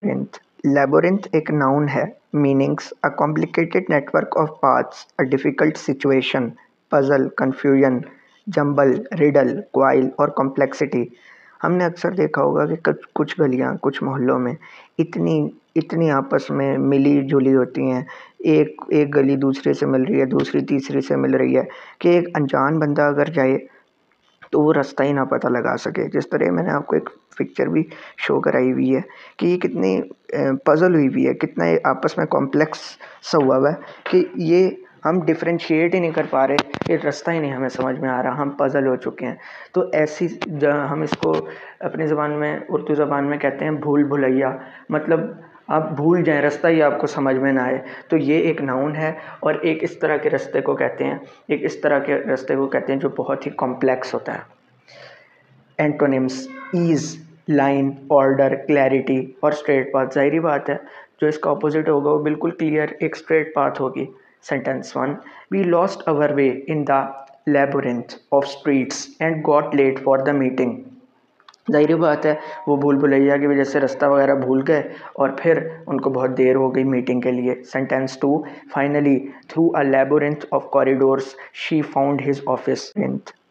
Labyrinth. Labyrinth एक noun है, meanings a complicated network of paths, a difficult situation, puzzle, confusion, jumble, riddle, coil और complexity. हमने अक्सर देखा होगा कि कुछ गलियाँ कुछ मोहल्लों में इतनी इतनी आपस में मिली जुली होती हैं, एक एक गली दूसरे से मिल रही है, दूसरी तीसरी से मिल रही है कि एक अनजान बंदा अगर जाए तो वो रास्ता ही ना पता लगा सके। जिस तरह मैंने आपको एक पिक्चर भी शो कराई हुई है कि ये कितनी पज़ल हुई हुई है, कितना ये आपस में कॉम्प्लेक्स सा हुआ है कि ये हम डिफरेंशिएट ही नहीं कर पा रहे, ये रास्ता ही नहीं हमें समझ में आ रहा, हम पज़ल हो चुके हैं। तो ऐसी हम इसको अपनी ज़बान में, उर्दू ज़बान में कहते हैं भूल भुलैया, मतलब आप भूल जाएँ, रास्ता ही आपको समझ में ना आए। तो ये एक नाउन है और एक इस तरह के रास्ते को कहते हैं, एक इस तरह के रास्ते को कहते हैं जो बहुत ही कॉम्प्लेक्स होता है। Antonyms ease, line, order, clarity और स्ट्रेट पाथ। ज़ाहिरी बात है जो इसका ऑपोजिट होगा वो बिल्कुल क्लियर एक स्ट्रेट पाथ होगी। Sentence 1, we lost our way in the labyrinth of streets and got late for the meeting. ज़ाहिर बात है वो भूल भुलैया की वजह से रास्ता वगैरह भूल गए और फिर उनको बहुत देर हो गई मीटिंग के लिए। Sentence 2, finally through a labyrinth of corridors she found his office.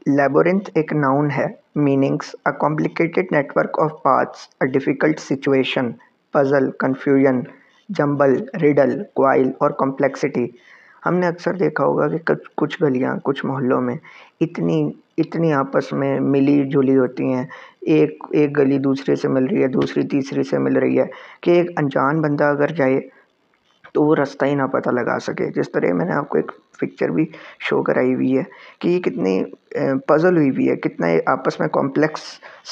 Labyrinth एक नाउन है, meanings a complicated network of paths, a difficult situation, puzzle, confusion, jumble, riddle, coil और कॉम्प्लेक्सिटी। हमने अक्सर देखा होगा कि कुछ गलियाँ कुछ मोहल्लों में इतनी इतनी आपस में मिली जुली होती हैं, एक एक गली दूसरे से मिल रही है, दूसरी तीसरी से मिल रही है कि एक अनजान बंदा अगर जाए तो वो रास्ता ही ना पता लगा सके। जिस तरह मैंने आपको एक पिक्चर भी शो कराई हुई है कि ये कितनी पज़ल हुई हुई है, कितना ये आपस में कॉम्प्लेक्स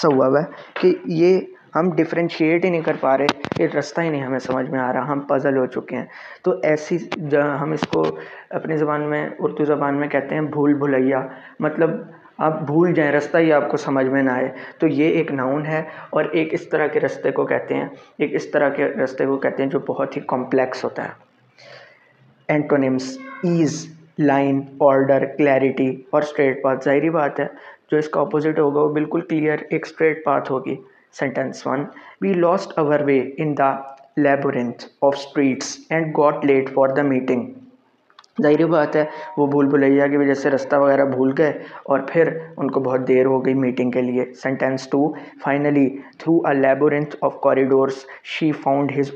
सा हुआ है कि ये हम डिफरेंशिएट ही नहीं कर पा रहे, ये रास्ता ही नहीं हमें समझ में आ रहा, हम पज़ल हो चुके हैं। तो ऐसी हम इसको अपनी ज़बान में, उर्दू ज़बान में कहते हैं भूल भुलैया, मतलब आप भूल जाएँ, रास्ता ही आपको समझ में ना आए। तो ये एक नाउन है और एक इस तरह के रास्ते को कहते हैं, एक इस तरह के रास्ते को कहते हैं जो बहुत ही कॉम्प्लेक्स होता है। Antonyms ease, line, order, clarity और स्ट्रेट पाथ। ज़ाहिरी बात है जो इसका ऑपोजिट होगा वो बिल्कुल क्लियर एक स्ट्रेट पाथ होगी। Sentence 1, we lost our way in the labyrinth of streets and got late for the meeting. ज़ाहिर बात है वो भूल भुलैया की वजह से रास्ता वगैरह भूल गए और फिर उनको बहुत देर हो गई मीटिंग के लिए। Sentence 2, finally through a labyrinth of corridors she found his